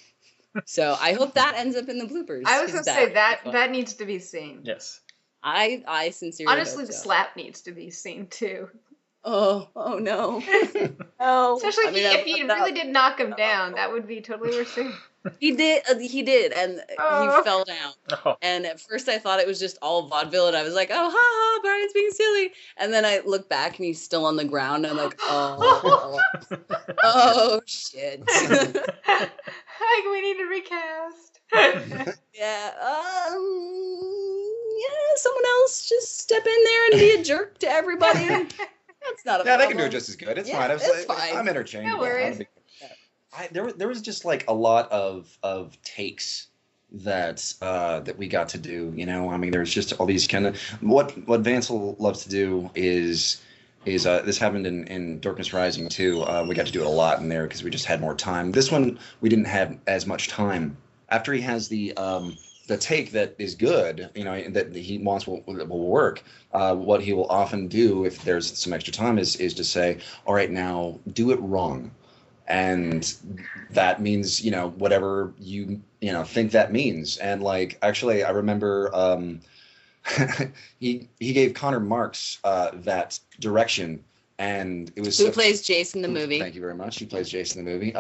So I hope that ends up in the bloopers. I was going to say that needs to be seen. Yes. I sincerely honestly, hope the so. slap needs to be seen too. Oh no. Oh. Especially if he really did knock him down, that would be totally worth seeing. He did, and he fell down. Oh. And at first I thought it was just all vaudeville, and I was like, oh, ha ha, Brian's being silly. And then I look back, and he's still on the ground, and I'm like, oh, oh, shit. Like, we need to recast. Yeah, someone else just step in there and be a jerk to everybody. That's not a problem. They can do it just as good. It's fine. It's fine. I'm interchangeable. No worries. There was just like a lot of takes that we got to do. I mean, there's just all these kind of what Vansel loves to do is this happened in Darkness Rising too. We got to do it a lot in there because we just had more time. This one we didn't have as much time. After he has the take that is good, that he wants will work. What he will often do if there's some extra time is to say, all right, now do it wrong. And that means, whatever you think that means. And like, actually, I remember he gave Connor Marks that direction, and it was who plays Jason in the movie. Thank you very much. He plays Jason in the movie.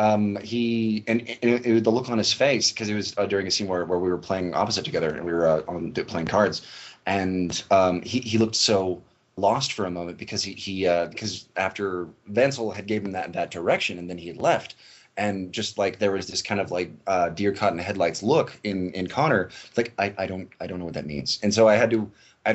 It was the look on his face because it was during a scene where we were playing opposite together and we were playing cards, and he looked so lost for a moment because because after Vansel had given him that direction and then he had left, and just like there was this kind of like deer caught in the headlights look in Connor, like I don't know what that means. And so I had to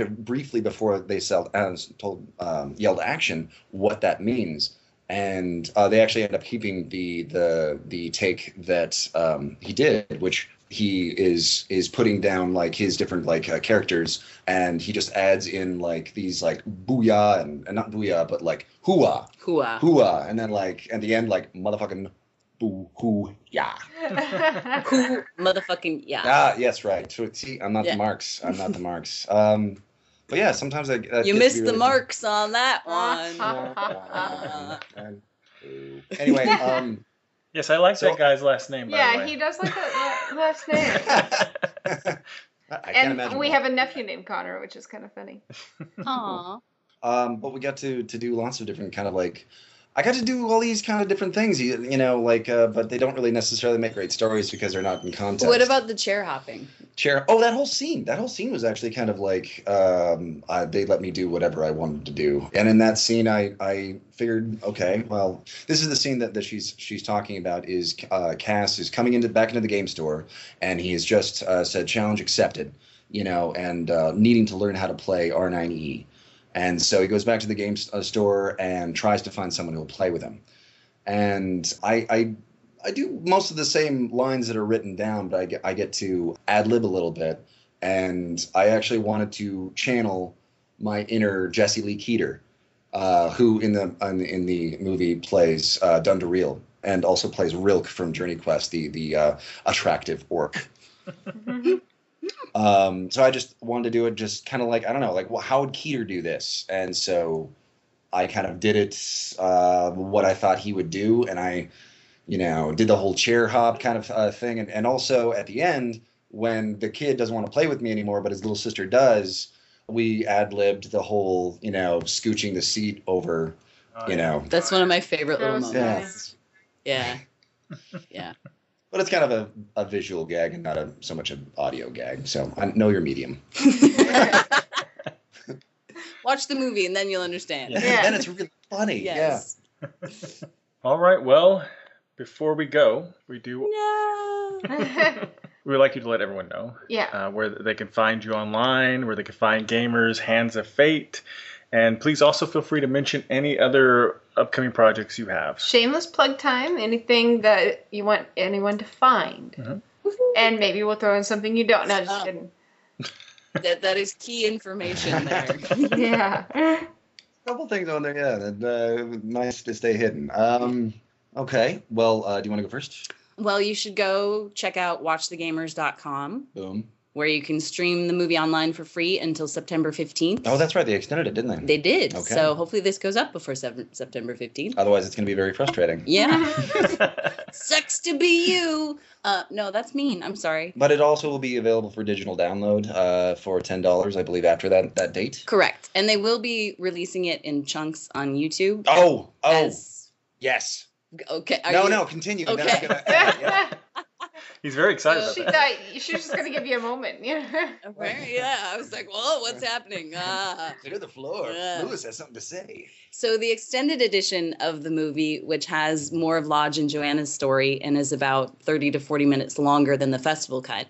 briefly before they yelled action what that means, and they actually ended up keeping the take that he did, which he is putting down like his different like characters, and he just adds in like these like booyah and not booyah but like hooah, and then like at the end like motherfucking boo hoo yeah. Who motherfucking yeah. Ah, yes, right. So, see, I'm not the Marks. But yeah, sometimes you missed the marks on that one. Anyway, yes, I like that guy's last name. By the way. He does like that last name. I can't imagine. We have a nephew named Connor, which is kind of funny. Aww. But we got to do lots of different kind of like. I got to do all these kind of different things, but they don't really necessarily make great stories because they're not in context. What about the chair hopping? Oh, that whole scene was actually kind of like they let me do whatever I wanted to do. And in that scene, I figured, okay, well, this is the scene that she's talking about is Cass is coming back into the game store, and he has just said challenge accepted, and needing to learn how to play R9E. And so he goes back to the game store and tries to find someone who will play with him. And I do most of the same lines that are written down, but I get to ad-lib a little bit. And I actually wanted to channel my inner Jesse Lee Keeter, who in the movie plays Dundee and also plays Rilk from Journey Quest, the attractive orc. So I just wanted to do it just kind of like, I don't know, like how would Keeter do this? And so I kind of did it what I thought he would do, and I, did the whole chair hop kind of thing. And also at the end, when the kid doesn't want to play with me anymore, but his little sister does, we ad-libbed the whole, scooching the seat over, That's one of my favorite little moments. Yeah. Yeah. But it's kind of a visual gag and not so much an audio gag. So I know your medium. Watch the movie and then you'll understand. Yeah. Then it's really funny. Yes. Yeah. All right. Well, before we go, we do. No. We would like you to let everyone know. Yeah. Where they can find you online, where they can find Gamers, Hands of Fate. And please also feel free to mention any other upcoming projects you have. Shameless plug time. Anything that you want anyone to find. Mm-hmm. And maybe we'll throw in something you don't. No, just kidding. That is key information there. Yeah. A couple things on there, yeah. That, nice to stay hidden. Okay. Well, do you want to go first? Well, you should go check out watchthegamers.com. Boom. Where you can stream the movie online for free until September 15th. Oh, that's right. They extended it, didn't they? They did. Okay. So hopefully this goes up before September 15th. Otherwise, it's going to be very frustrating. Yeah. Sucks to be you. No, that's mean. I'm sorry. But it also will be available for digital download for $10, I believe, after that date. Correct. And they will be releasing it in chunks on YouTube. Oh. Yes. Okay. No, continue. Okay. Then I'm gonna, yeah. He's very excited about She that. thought she was just going to give you a moment. Yeah. Yeah, I was like, whoa, what's happening? Clear the floor. Yeah. Lewis has something to say. So the extended edition of the movie, which has more of Lodge and Joanna's story and is about 30 to 40 minutes longer than the festival cut,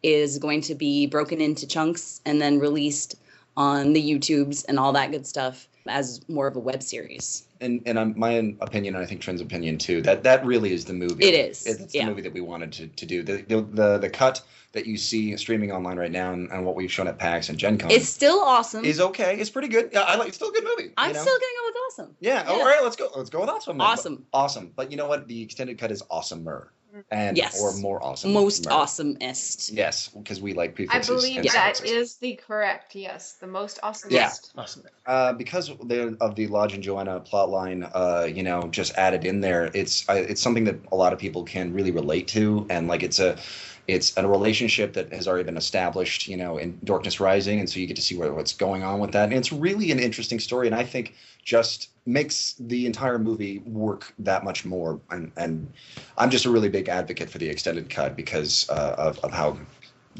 is going to be broken into chunks and then released on the YouTubes and all that good stuff as more of a web series. And my opinion, and I think Trin's opinion too, that really is the movie. It is. It's the movie that we wanted to do. The cut that you see streaming online right now and what we've shown at PAX and Gen Con. It's still awesome. Is okay. It's pretty good. It's still a good movie. I'm still going to go with awesome. Yeah. All right. Let's go with awesome. Then. Awesome. Awesome. But you know what? The extended cut is awesomer. And yes. Or more awesome. Most awesomest. Yes, because we like prefixes. I believe that is the correct, yes. The most awesomest. Yeah. Awesome. Because of the Lodge and Joanna plotline, just added in there, it's something that a lot of people can really relate to, and like it's a relationship that has already been established, in Darkness Rising, and so you get to see what's going on with that, and it's really an interesting story, and I think just makes the entire movie work that much more, and I'm just a really big advocate for the extended cut because of how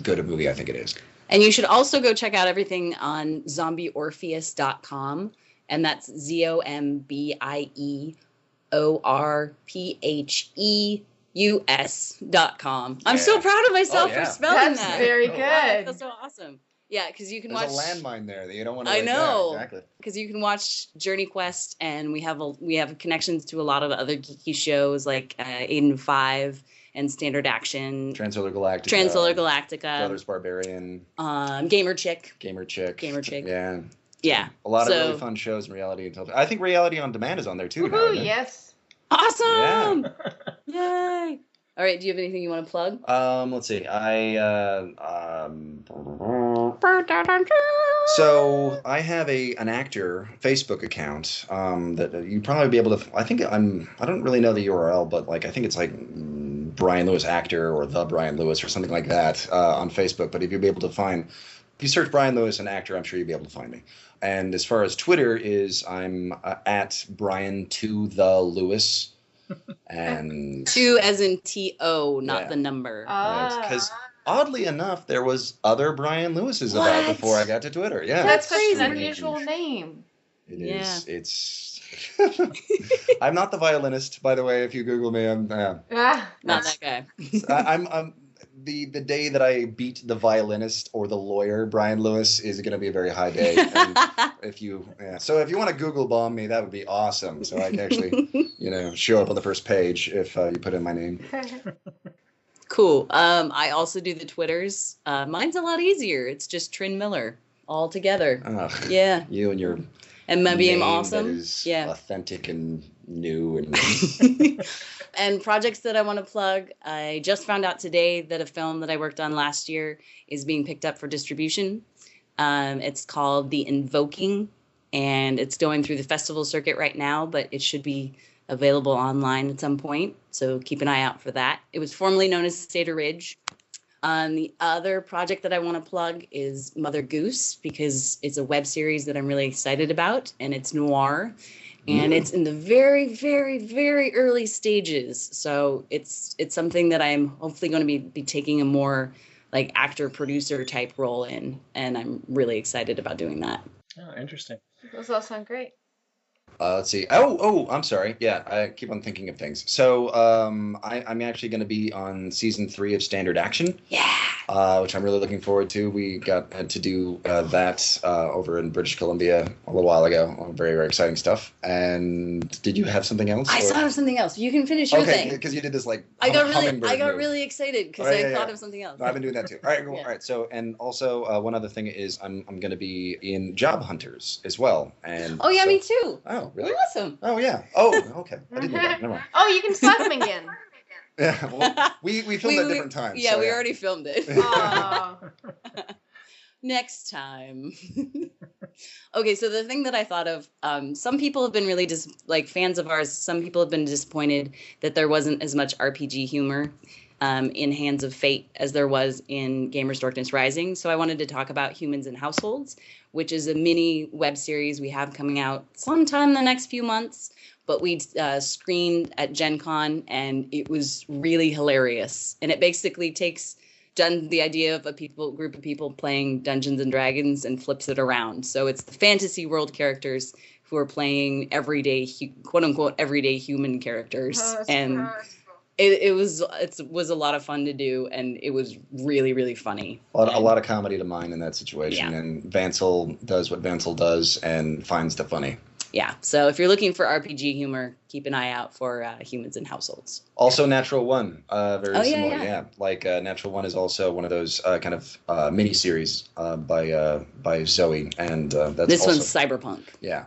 good a movie I think it is. And you should also go check out everything on zombieorpheus.com, and that's ZOMBIEORPHEUS.com. I'm so proud of myself for spelling that. That's very good. That's so awesome. Yeah, because you can watch. There's a landmine there that you don't want to. I know. Exactly. Because you can watch Journey Quest, and we have connections to a lot of other geeky shows like Aiden 5 and Standard Action, Transsolar Galactica, Brothers Barbarian, Gamer Chick. Yeah. Yeah. A lot of really fun shows in reality and television. I think Reality on Demand is on there too. Woohoo, yes. Awesome. Yeah. Yay. All right, do you have anything you want to plug? Let's see. So I have an actor Facebook account that you'd probably be able to. I don't really know the URL, but I think it's like Brian Lewis actor or the Brian Lewis or something like that on Facebook. But if you search Brian Lewis and actor, I'm sure you'll be able to find me. And as far as Twitter I'm at Brian to the Lewis. And 2 as in TO, not the number. Because oddly enough, there was other Brian Lewises about before I got to Twitter. Yeah, that's such an unusual name. It is. It's. I'm not the violinist, by the way. If you Google me, I'm not that guy. I'm the day that I beat the violinist or the lawyer Brian Lewis is going to be a very high day. And so if you want to Google bomb me, that would be awesome. So I can actually, show up on the first page if you put in my name. Cool. I also do the Twitters. Mine's a lot easier. It's just Trin Miller all together. Yeah. You and your and maybe I'm awesome. That is authentic and new and. And projects that I want to plug, I just found out today that a film that I worked on last year is being picked up for distribution. It's called The Invoking, and it's going through the festival circuit right now, but it should be available online at some point, so keep an eye out for that. It was formerly known as Cedar Ridge. The other project that I want to plug is Mother Goose, because it's a web series that I'm really excited about, and it's noir. And it's in the very, very, very early stages. So it's something that I'm hopefully going to be taking a more actor-producer type role in. And I'm really excited about doing that. Oh, interesting. Those all sound great. Let's see. Oh, I'm sorry. Yeah, I keep on thinking of things. So I'm actually going to be on season 3 of Standard Action. Yeah. Which I'm really looking forward to. We had to do that over in British Columbia a little while ago. Very, very exciting stuff. And did you have something else? I thought of something else. You can finish your thing. Okay, because you did this I got really excited because I thought of something else. No, I've been doing that too. All right, cool. Yeah. All right. So, and also one other thing is I'm going to be in Job Hunters as well. And me too. Oh, really? Awesome. Oh yeah. Oh, okay. I didn't know that. Never mind. Oh, you can slap him again. Yeah, well, we filmed at different times. Yeah, we already filmed it. Oh. Next time. Okay, so the thing that I thought of, some people have been really fans of ours. Some people have been disappointed that there wasn't as much RPG humor in Hands of Fate as there was in Gamers Darkness Rising. So I wanted to talk about Humans and Households, which is a mini web series we have coming out sometime in the next few months. But we screened at Gen Con, and it was really hilarious. And it basically takes the idea of a group of people playing Dungeons and Dragons and flips it around. So it's the fantasy world characters who are playing everyday, quote unquote, everyday human characters. It was a lot of fun to do, and it was really, really funny. A lot of comedy to mine in that situation, Yeah. and Vansel does what Vansel does and finds the funny. Yeah, so if you're looking for RPG humor, keep an eye out for Humans and Households. Also, Natural One, very similar. Yeah. Like Natural One is also one of those kind of mini series by Zoe, and that's This also, one's cyberpunk. Yeah,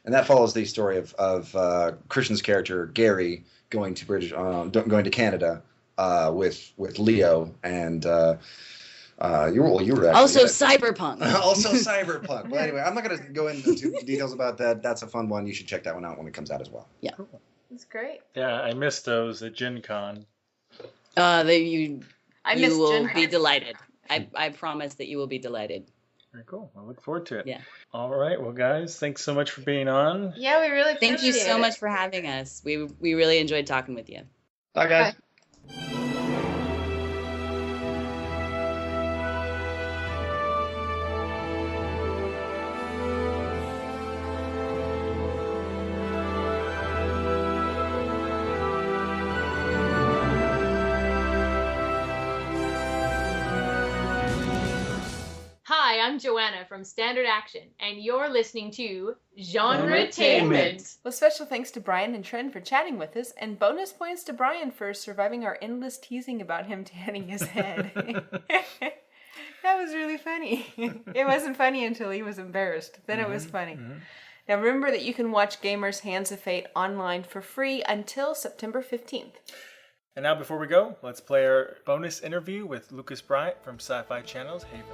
and that follows the story of Christian's character Gary going to Canada with Leo, and you were actually, Also cyberpunk. Also cyberpunk. Well, anyway, I'm not going to go into details about that. That's a fun one. You should check that one out when it comes out as well. Yeah, It's great. Yeah, I missed those at Gen Con. You missed will Gen be Con. delighted. I promise that you will be delighted. Very cool. I look forward to it. Yeah. All right. Well, guys, thanks so much for being on. Yeah, we really appreciate it. Thank you so much for having us. We really enjoyed talking with you. Bye, guys. Hi, I'm Joanna from Standard Action, and you're listening to GenreTainment. Well, special thanks to Brian and Trin for chatting with us, and bonus points to Brian for surviving our endless teasing about him tanning his head. That was really funny. It wasn't funny until he was embarrassed. Then it was funny. Now remember that you can watch Gamers Hands of Fate online for free until September 15th. And now before we go, let's play our bonus interview with Lucas Bryant from SyFy Channel's Haven.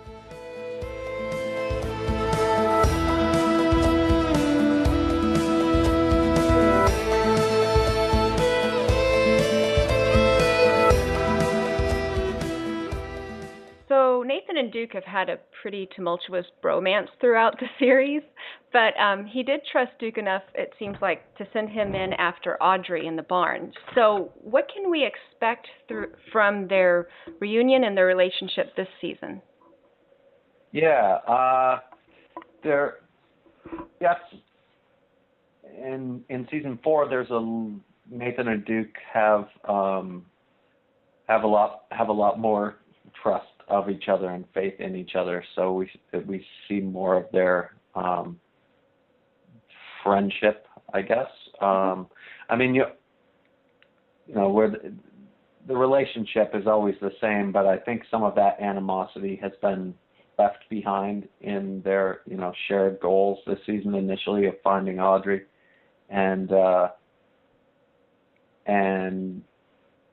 So Nathan and Duke have had a pretty tumultuous bromance throughout the series, but he did trust Duke enough, it seems like, to send him in after Audrey in the barn. So what can we expect from their reunion and their relationship this season? Yeah, yes. In season 4, there's Nathan and Duke have a lot more trust of each other and faith in each other, so we see more of their friendship, I guess. I mean, you know, where the relationship is always the same, but I think some of that animosity has been left behind in their, you know, shared goals this season initially of finding Audrey, and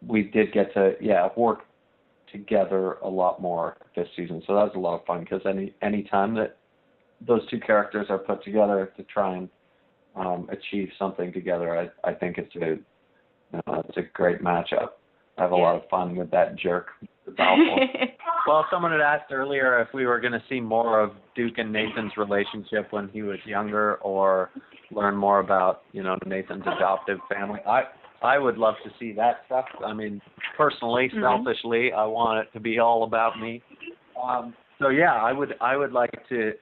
we did get to work together a lot more this season, so that was a lot of fun, because any time that those two characters are put together to try and achieve something together, I think it's a great matchup. I have a lot of fun with that jerk. Well, someone had asked earlier if we were going to see more of Duke and Nathan's relationship when he was younger, or learn more about, you know, Nathan's adoptive family. I would love to see that stuff. I mean, personally, selfishly, I want it to be all about me. So yeah, I would like to,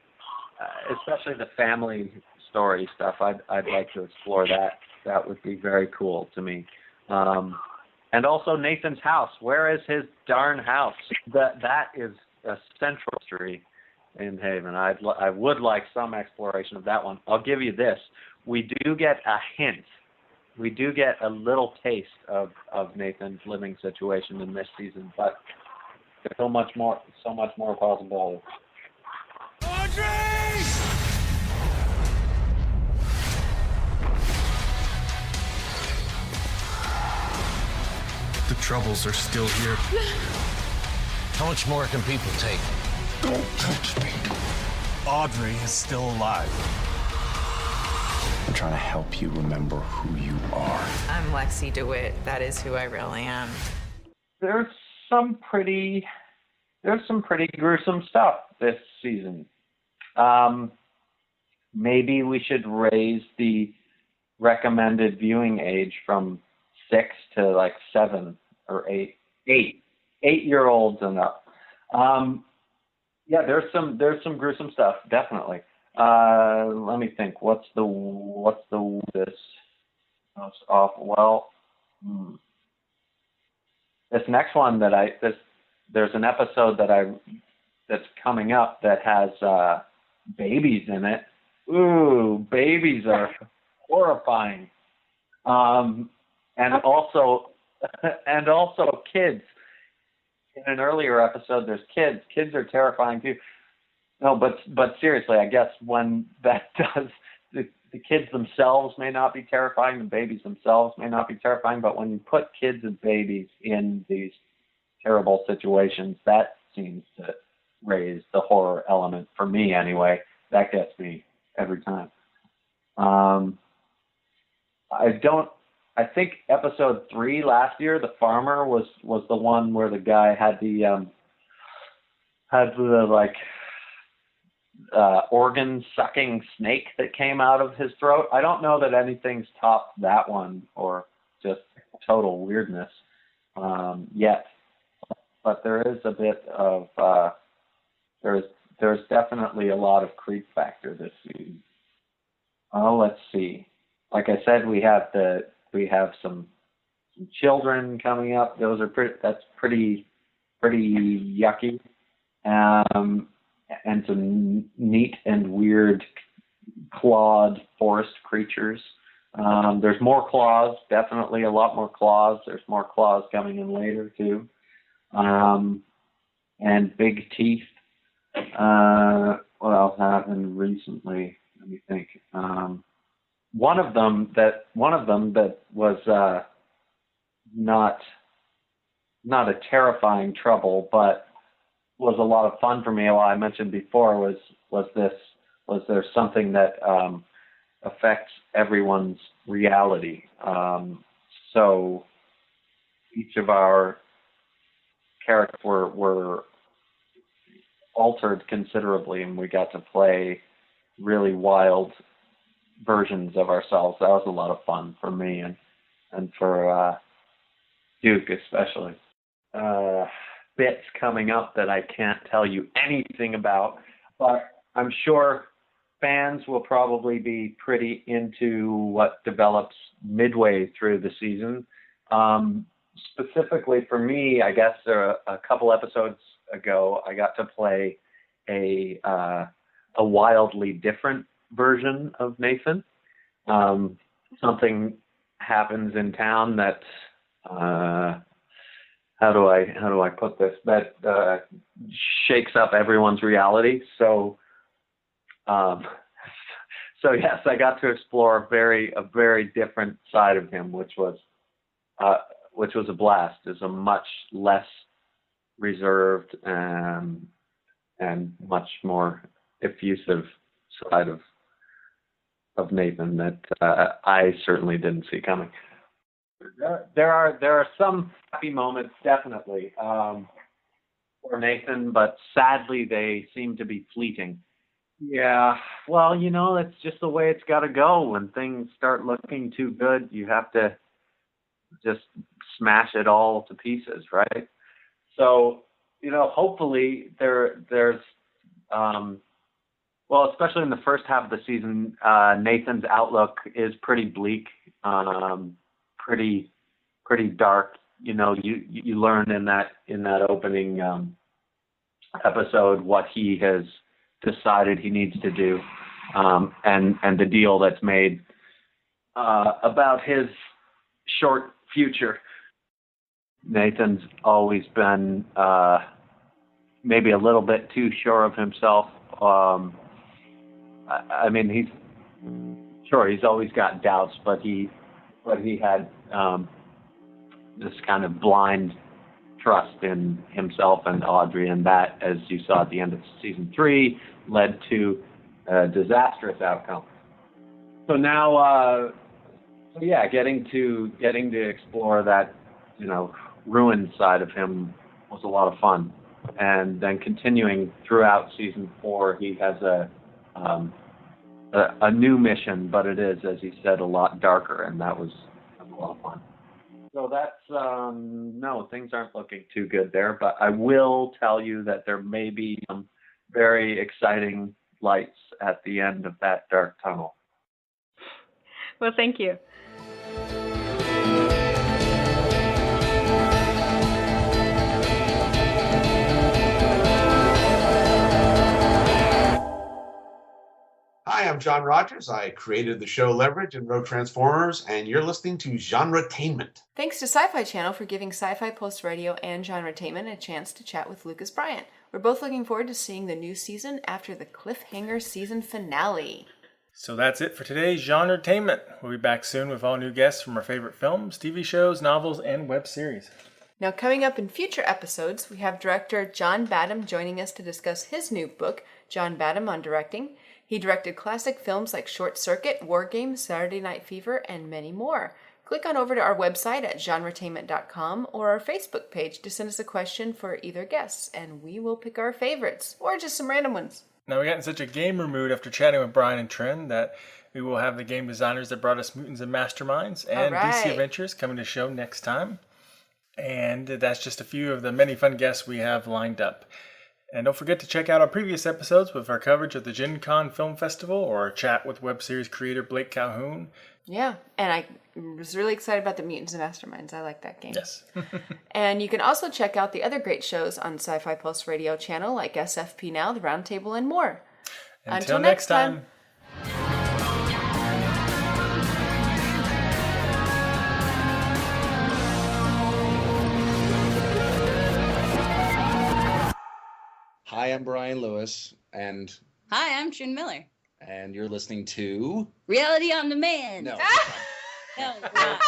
especially the family story stuff. I'd like to explore that. That would be very cool to me. And also Nathan's house. Where is his darn house? That is a central mystery in Haven. I would like some exploration of that one. I'll give you this. We do get a hint. We do get a little taste of Nathan's living situation in this season, but there's so much more possible. The troubles are still here. How much more can people take? Don't touch me. Audrey is still alive. I'm trying to help you remember who you are. I'm Lexi DeWitt. That is who I really am. There's some pretty gruesome stuff this season. Maybe we should raise the recommended viewing age from 6 to like 7 or 8. 8-year-olds and up. Yeah, there's some gruesome stuff, definitely. Let me think. What's the this? That's awful. Well, this next one there's an episode that's coming up that has babies in it. Ooh, babies are horrifying. And also kids. In an earlier episode, there's kids. Kids are terrifying too. No, but seriously, I guess when that does, the kids themselves may not be terrifying, the babies themselves may not be terrifying, but when you put kids and babies in these terrible situations, that seems to raise the horror element for me anyway. That gets me every time. I think episode 3 last year, The Farmer, was the one where the guy had the organ sucking snake that came out of his throat. I don't know that anything's topped that one, or just total weirdness yet. But there is a bit of there's definitely a lot of creep factor this season. Oh, let's see. Like I said, we have some children coming up. Those are pretty yucky. And some neat and weird clawed forest creatures. There's more claws, definitely a lot more claws. There's more claws coming in later too. And big teeth. What else happened recently? Let me think. One of them that was not a terrifying trouble, but was a lot of fun for me. Well, I mentioned before was there something that affects everyone's reality. So each of our characters were altered considerably, and we got to play really wild versions of ourselves. That was a lot of fun for me and for Duke especially. Bits coming up that I can't tell you anything about, but I'm sure fans will probably be pretty into what develops midway through the season. Specifically for me, I guess a couple episodes ago, I got to play a wildly different version of Nathan. Something happens in town that how do I put this? That shakes up everyone's reality. So yes, I got to explore a very different side of him, which was a blast. Is a much less reserved and much more effusive side of Nathan that I certainly didn't see coming. There are some happy moments, definitely, for Nathan, but sadly they seem to be fleeting. Yeah, well, that's just the way it's got to go. When things start looking too good, you have to just smash it all to pieces, right? So, hopefully there's well, especially in the first half of the season, Nathan's outlook is pretty bleak. Pretty dark. You learn in that opening episode what he has decided he needs to do, and the deal that's made about his short future. Nathan's always been maybe a little bit too sure of himself. I mean, he's always got doubts, but he had this kind of blind trust in himself and Audrey, and that, as you saw at the end of season 3, led to a disastrous outcome. So now, getting to explore that, ruined side of him was a lot of fun, and then continuing throughout season 4, he has a new mission, but it is, as he said, a lot darker, and that was a lot of fun. So that's, no, things aren't looking too good there, but I will tell you that there may be some very exciting lights at the end of that dark tunnel. Well, thank you. Hi, I'm John Rogers. I created the show Leverage and wrote Transformers, and you're listening to GenreTainment. Thanks to Sci-Fi Channel for giving Sci-Fi Pulse Radio and GenreTainment a chance to chat with Lucas Bryant. We're both looking forward to seeing the new season after the cliffhanger season finale. So that's it for today's GenreTainment. We'll be back soon with all new guests from our favorite films, TV shows, novels, and web series. Now, coming up in future episodes, we have director John Badham joining us to discuss his new book, John Badham on Directing. He directed classic films like Short Circuit, War Games, Saturday Night Fever, and many more. Click on over to our website at GenreTainment.com or our Facebook page to send us a question for either guests, and we will pick our favorites, or just some random ones. Now, we got in such a gamer mood after chatting with Brian and Trin that we will have the game designers that brought us Mutants and Masterminds and DC Adventures coming to the show next time. And that's just a few of the many fun guests we have lined up. And don't forget to check out our previous episodes with our coverage of the Gen Con Film Festival or our chat with web series creator Blake Calhoun. Yeah, and I was really excited about the Mutants and Masterminds. I like that game. Yes. And you can also check out the other great shows on Sci-Fi Pulse Radio channel like SFP Now, The Roundtable, and more. Until next time. Hi, I'm Brian Lewis, and Hi, I'm Trin Miller. you're listening to Reality on Demand. No. No, it's not.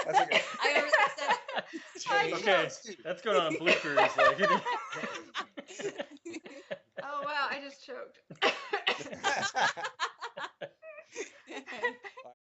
That's okay. I already Okay, that's going on bloopers. Like, oh wow, I just choked.